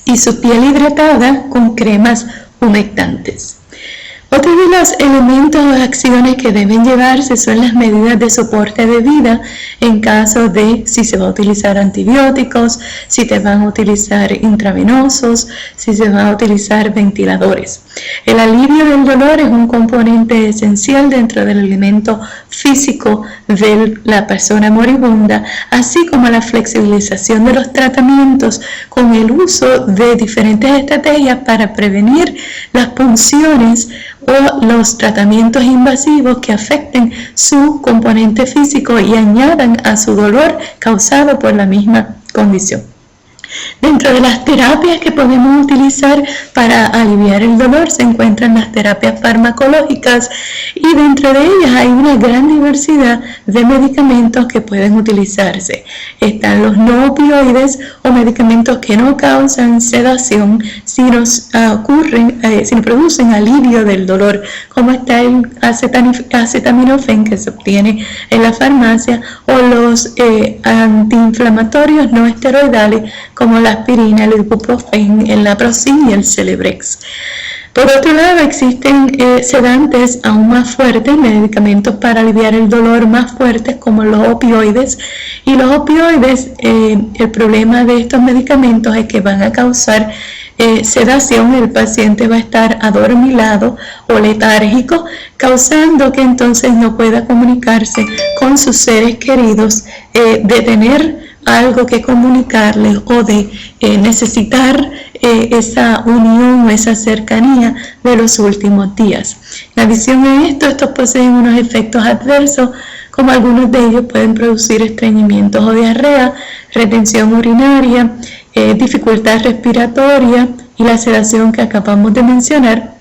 y su piel hidratada con cremas humectantes. Otro de los elementos o acciones que deben llevarse son las medidas de soporte de vida en caso de si se va a utilizar antibióticos, si te van a utilizar intravenosos, si se van a utilizar ventiladores. El alivio del dolor es un componente esencial dentro del elemento físico de la persona moribunda, así como la flexibilización de los tratamientos con el uso de diferentes estrategias para prevenir las punciones o los tratamientos invasivos que afecten su componente físico y añadan a su dolor causado por la misma condición. Dentro de las terapias que podemos utilizar para aliviar el dolor se encuentran las terapias farmacológicas y dentro de ellas hay una gran diversidad de medicamentos que pueden utilizarse. Están los no opioides o medicamentos que no causan sedación si nos producen alivio del dolor, como está el acetaminofén que se obtiene en la farmacia o los antiinflamatorios no esteroidales como la aspirina, el ibuprofeno, el naproxen y el Celebrex. Por otro lado, existen sedantes aún más fuertes, medicamentos para aliviar el dolor más fuertes como los opioides. Y los opioides, el problema de estos medicamentos es que van a causar sedación, el paciente va a estar adormilado o letárgico, causando que entonces no pueda comunicarse con sus seres queridos, de tener algo que comunicarles o de necesitar esa unión o esa cercanía de los últimos días. En adición a esto, estos poseen unos efectos adversos, como algunos de ellos pueden producir estreñimientos o diarrea, retención urinaria, dificultad respiratoria y la sedación que acabamos de mencionar.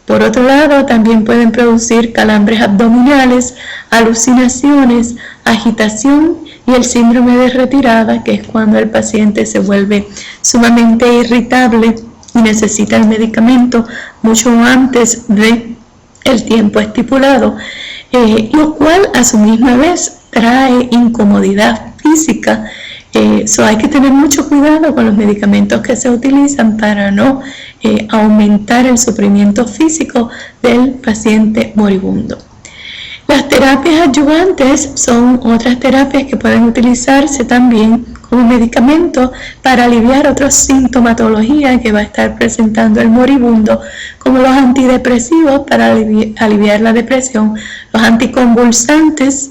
Por otro lado, también pueden producir calambres abdominales, alucinaciones, agitación y el síndrome de retirada, que es cuando el paciente se vuelve sumamente irritable y necesita el medicamento mucho antes del tiempo estipulado, lo cual a su misma vez trae incomodidad física. Hay que tener mucho cuidado con los medicamentos que se utilizan para no aumentar el sufrimiento físico del paciente moribundo. Las terapias adyuvantes son otras terapias que pueden utilizarse también como medicamento para aliviar otras sintomatologías que va a estar presentando el moribundo, como los antidepresivos para aliviar la depresión, los anticonvulsantes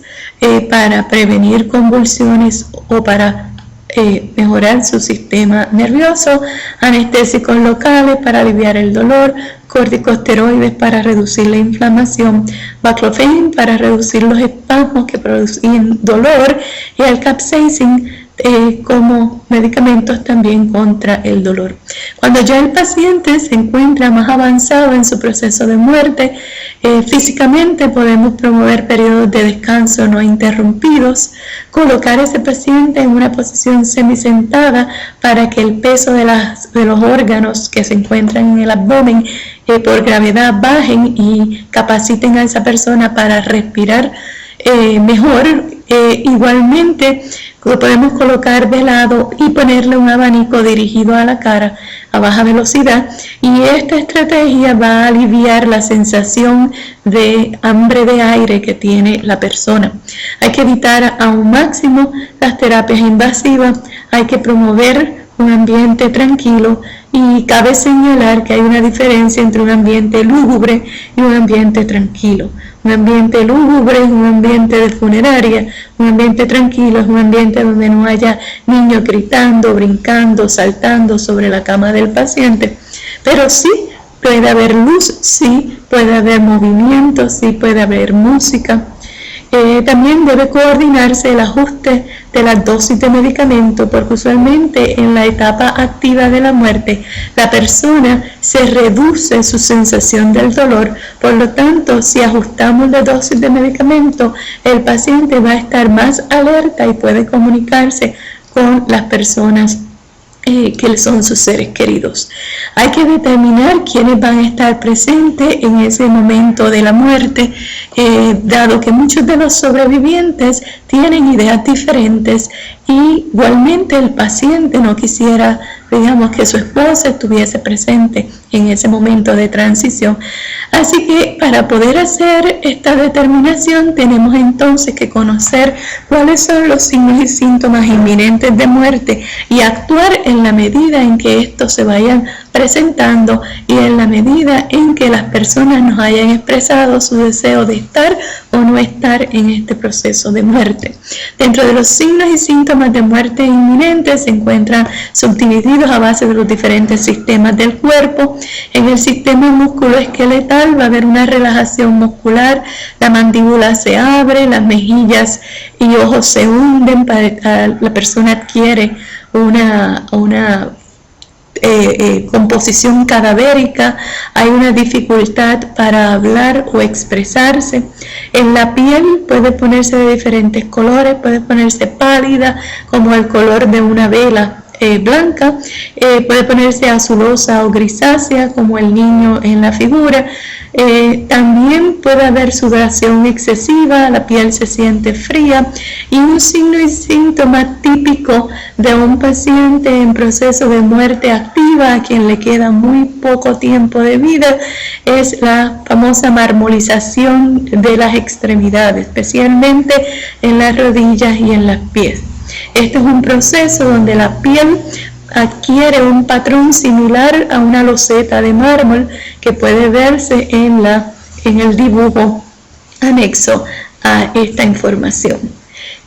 para prevenir convulsiones o para mejorar su sistema nervioso, anestésicos locales para aliviar el dolor, corticosteroides para reducir la inflamación, baclofen para reducir los espasmos que producen dolor y el capsaicin como medicamentos también contra el dolor. Cuando ya el paciente se encuentra más avanzado en su proceso de muerte, físicamente podemos promover periodos de descanso no interrumpidos, colocar a ese paciente en una posición semisentada para que el peso de los órganos que se encuentran en el abdomen por gravedad bajen y capaciten a esa persona para respirar mejor. Igualmente lo podemos colocar de lado y ponerle un abanico dirigido a la cara a baja velocidad, y esta estrategia va a aliviar la sensación de hambre de aire que tiene la persona. Hay que evitar a un máximo las terapias invasivas, hay que promover un ambiente tranquilo, y cabe señalar que hay una diferencia entre un ambiente lúgubre y un ambiente tranquilo. Un ambiente lúgubre es un ambiente de funeraria, un ambiente tranquilo es un ambiente donde no haya niños gritando, brincando, saltando sobre la cama del paciente, pero sí puede haber luz, sí puede haber movimiento, sí puede haber música. También debe coordinarse el ajuste de las dosis de medicamento, porque usualmente en la etapa activa de la muerte la persona se reduce su sensación del dolor. Por lo tanto, si ajustamos la dosis de medicamento, el paciente va a estar más alerta y puede comunicarse con las personas que son sus seres queridos. Hay que determinar quiénes van a estar presentes en ese momento de la muerte, dado que muchos de los sobrevivientes tienen ideas diferentes y igualmente el paciente no quisiera digamos que su esposa estuviese presente en ese momento de transición. Así que para poder hacer esta determinación tenemos entonces que conocer cuáles son los signos y síntomas inminentes de muerte y actuar en la medida en que estos se vayan presentando y en la medida en que las personas nos hayan expresado su deseo de estar o no estar en este proceso de muerte. Dentro de los signos y síntomas de muerte inminente se encuentran subdivididos a base de los diferentes sistemas del cuerpo. En el sistema musculoesqueletal va a haber una relajación muscular, la mandíbula se abre, las mejillas y ojos se hunden, la persona adquiere una composición cadavérica, hay una dificultad para hablar o expresarse. En la piel puede ponerse de diferentes colores, puede ponerse pálida como el color de una vela blanca, puede ponerse azulosa o grisácea como el niño en la figura. También puede haber sudoración excesiva, la piel se siente fría, y un signo y síntoma típico de un paciente en proceso de muerte activa a quien le queda muy poco tiempo de vida es la famosa marmolización de las extremidades, especialmente en las rodillas y en los pies. Este es un proceso donde la piel adquiere un patrón similar a una loseta de mármol que puede verse en el dibujo anexo a esta información.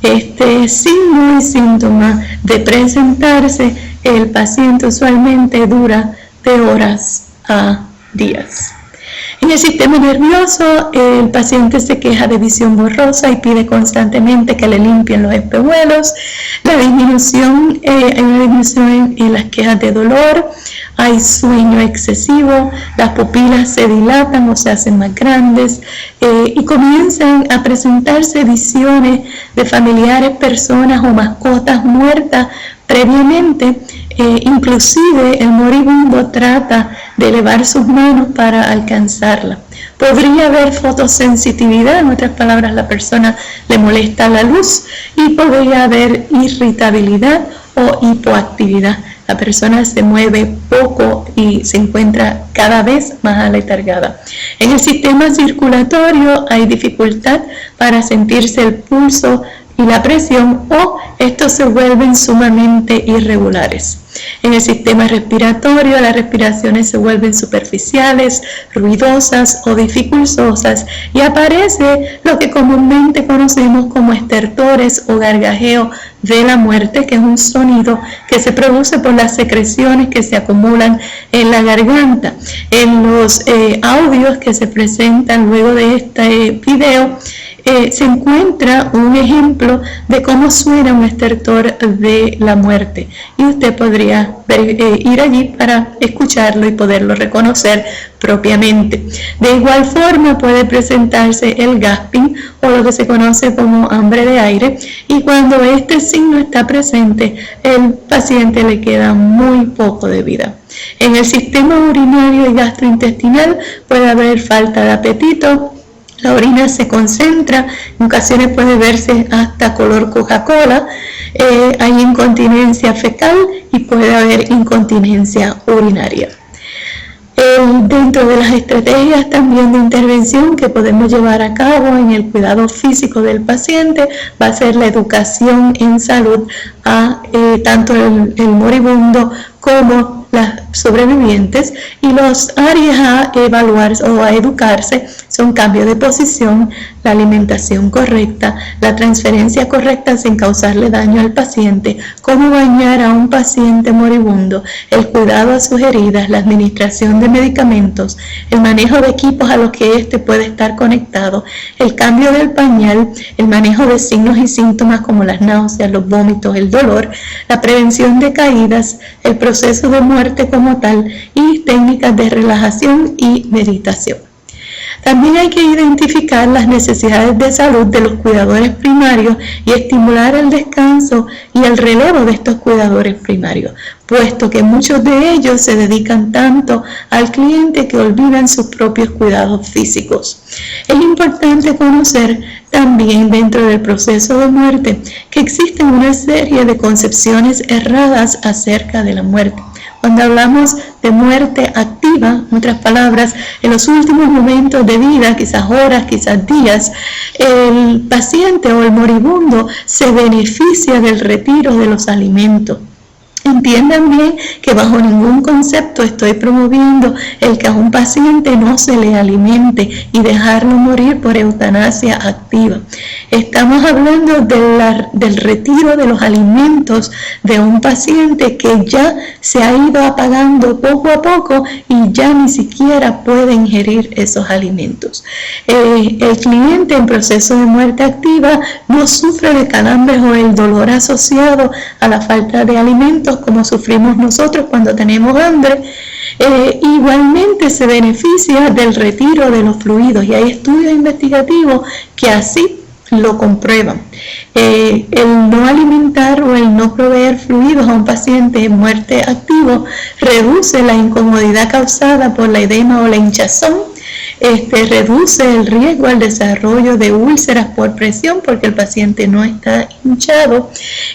Este signo y síntoma de presentarse, el paciente usualmente dura de horas a días. En el sistema nervioso, el paciente se queja de visión borrosa y pide constantemente que le limpien los espejuelos. Hay una disminución en las quejas de dolor, hay sueño excesivo, las pupilas se dilatan o se hacen más grandes y comienzan a presentarse visiones de familiares, personas o mascotas muertas previamente. Inclusive el moribundo trata de elevar sus manos para alcanzarla. Podría haber fotosensitividad, en otras palabras, la persona le molesta la luz, y podría haber irritabilidad o hipoactividad. La persona se mueve poco y se encuentra cada vez más aletargada. En el sistema circulatorio hay dificultad para sentirse el pulso y la presión, o estos se vuelven sumamente irregulares. En el sistema respiratorio, las respiraciones se vuelven superficiales, ruidosas o dificultosas, y aparece lo que comúnmente conocemos como estertores o gargajeo de la muerte, que es un sonido que se produce por las secreciones que se acumulan en la garganta. En los audios que se presentan luego de este video, se encuentra un ejemplo de cómo suena un estertor de la muerte, y usted podría ir allí para escucharlo y poderlo reconocer propiamente. De igual forma puede presentarse el gasping, o lo que se conoce como hambre de aire, y cuando este signo está presente, el paciente le queda muy poco de vida. En el sistema urinario y gastrointestinal puede haber falta de apetito. La orina se concentra, en ocasiones puede verse hasta color Coca-Cola, hay incontinencia fecal y puede haber incontinencia urinaria. Dentro de las estrategias también de intervención que podemos llevar a cabo en el cuidado físico del paciente va a ser la educación en salud a tanto el moribundo como las sobrevivientes, y los áreas a evaluar o a educarse son cambio de posición, la alimentación correcta, la transferencia correcta sin causarle daño al paciente, cómo bañar a un paciente moribundo, el cuidado a sus heridas, la administración de medicamentos, el manejo de equipos a los que éste puede estar conectado, el cambio del pañal, el manejo de signos y síntomas como las náuseas, los vómitos, el dolor, la prevención de caídas, el proceso de muerte como tal, y técnicas de relajación y meditación. También hay que identificar las necesidades de salud de los cuidadores primarios y estimular el descanso y el relevo de estos cuidadores primarios, puesto que muchos de ellos se dedican tanto al cliente que olvidan sus propios cuidados físicos. Es importante conocer también dentro del proceso de muerte que existen una serie de concepciones erradas acerca de la muerte. Cuando hablamos de muerte activa, en otras palabras, en los últimos momentos de vida, quizás horas, quizás días, el paciente o el moribundo se beneficia del retiro de los alimentos. Entiendan bien que bajo ningún concepto estoy promoviendo el que a un paciente no se le alimente y dejarlo morir por eutanasia activa. Estamos hablando del retiro de los alimentos de un paciente que ya se ha ido apagando poco a poco y ya ni siquiera puede ingerir esos alimentos. El cliente en proceso de muerte activa no sufre de calambres o el dolor asociado a la falta de alimentos como sufrimos nosotros cuando tenemos hambre. Igualmente se beneficia del retiro de los fluidos y hay estudios investigativos que así lo comprueban. El no alimentar o el no proveer fluidos a un paciente en muerte activo reduce la incomodidad causada por la edema o la hinchazón, reduce el riesgo al desarrollo de úlceras por presión porque el paciente no está hinchado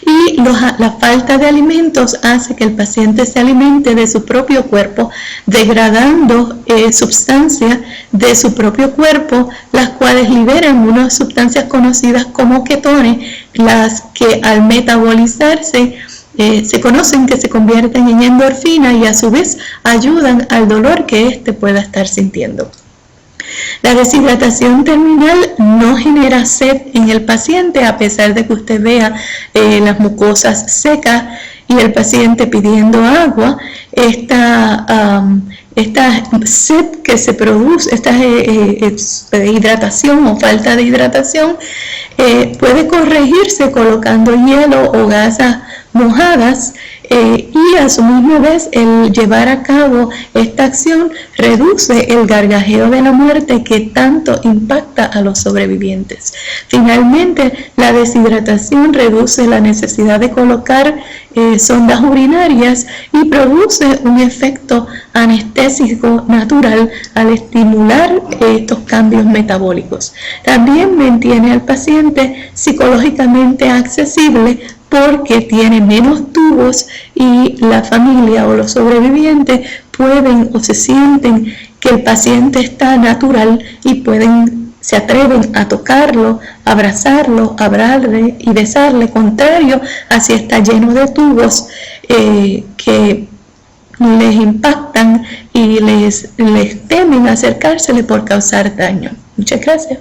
y la falta de alimentos hace que el paciente se alimente de su propio cuerpo, degradando sustancias de su propio cuerpo, las cuales liberan unas sustancias conocidas como ketones, las que al metabolizarse se conocen que se convierten en endorfina y a su vez ayudan al dolor que éste pueda estar sintiendo. La deshidratación terminal no genera sed en el paciente a pesar de que usted vea las mucosas secas y el paciente pidiendo agua. Esta sed que se produce, esta hidratación o falta de hidratación puede corregirse colocando hielo o gasas mojadas y a su misma vez el llevar a cabo esta acción reduce el gargajeo de la muerte que tanto impacta a los sobrevivientes. Finalmente, la deshidratación reduce la necesidad de colocar sondas urinarias y produce un efecto anestésico natural al estimular estos cambios metabólicos. También mantiene al paciente psicológicamente accesible porque tiene menos tubos y la familia o los sobrevivientes pueden o se sienten que el paciente está natural y se atreven a tocarlo, abrazarlo, hablarle y besarle, contrario a si está lleno de tubos que les impactan y les temen acercársele por causar daño. Muchas gracias.